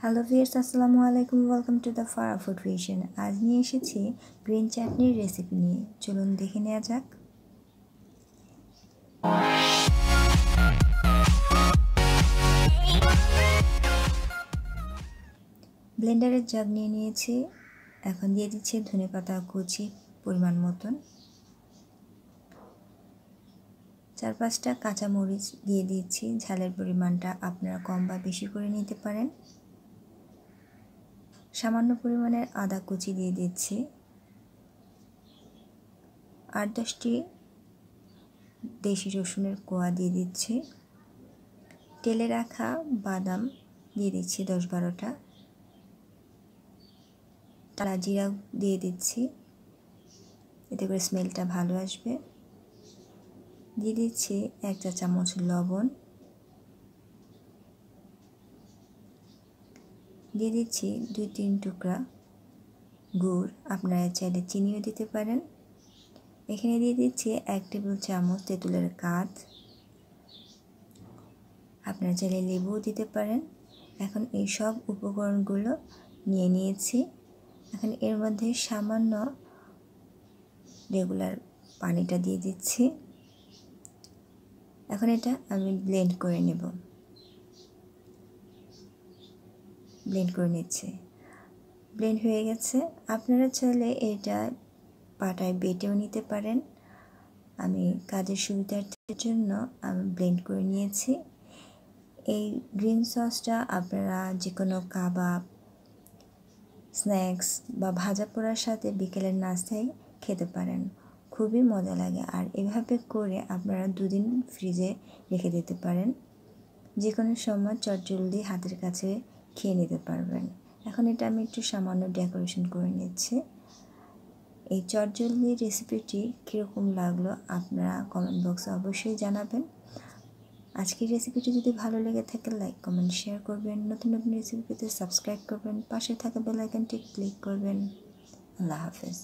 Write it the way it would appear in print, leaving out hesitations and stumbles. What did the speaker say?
Hello viewers, আসসালামু আলাইকুম। Welcome to the Fara food creation. আজ নিয়ে এসেছি গ্রিন চাটনির রেসিপি নিয়ে। চলুন দেখে নেওয়া যাক। ব্লেন্ডারের জাগ নিয়ে নিয়েছি। এখন দিয়ে দিচ্ছি ধনেপাতা কুচি পরিমাণ মতন, 4-5টা কাঁচামরিচ দিয়ে দিচ্ছি। ঝালের পরিমাণটা আপনারা কম বা বেশি করে নিতে পারেন। সামান্য পরিমাণের আদা কুচি দিয়ে দিচ্ছি। 8-10টি দেশি রসুনের কোয়া দিয়ে দিচ্ছি। তেলে রাখা বাদাম দিয়ে দিচ্ছি 10-12টা। টালা জিরা দিয়ে দিচ্ছি, এতে করে স্মেলটা ভালো আসবে। দিয়ে দিচ্ছি 1 চা চামচ লবণ। দিয়ে দিচ্ছি 2-3 টুকরা গুড়, আপনারা চাইলে চিনিও দিতে পারেন। এখানে দিয়ে দিচ্ছি 1 টেবিল চামচ তেঁতুলের কাঠ, আপনারা চাইলে লেবুও দিতে পারেন। এখন এই সব উপকরণগুলো নিয়ে নিয়েছি। এখন এর মধ্যে সামান্য রেগুলার পানিটা দিয়ে দিচ্ছি। এখন এটা আমি ব্লেন্ড করে নেব। ব্লেন্ড করে নিচ্ছি। ব্লেন্ড হয়ে গেছে। আপনারা চাইলে এটা পাটায় বেটেও নিতে পারেন। আমি কাজের সুবিধার্থের জন্য আমি ব্লেন্ড করে নিয়েছি। এই গ্রিন সসটা আপনারা যে কোনো কাবাব, স্ন্যাক্স বা ভাজা পোড়ার সাথে বিকেলের নাস্তায় খেতে পারেন। খুবই মজা লাগে। আর এভাবে করে আপনারা 2 দিন ফ্রিজে রেখে দিতে পারেন। যে কোনো সময় চটজলদি হাতের কাছে খেয়ে নিতে পারবেন। এখন এটা আমি একটু সামান্য ডেকোরেশন করে নিচ্ছি। এই চটজলদি রেসিপিটি কীরকম লাগলো আপনারা কমেন্ট বক্সে অবশ্যই জানাবেন। আজকের রেসিপিটি যদি ভালো লেগে থাকে লাইক, কমেন্ট, শেয়ার করবেন। নতুন নতুন রেসিপি পেতে সাবস্ক্রাইব করবেন। পাশে থাকা বেল আইকনটি ক্লিক করবেন। আল্লাহ হাফেজ।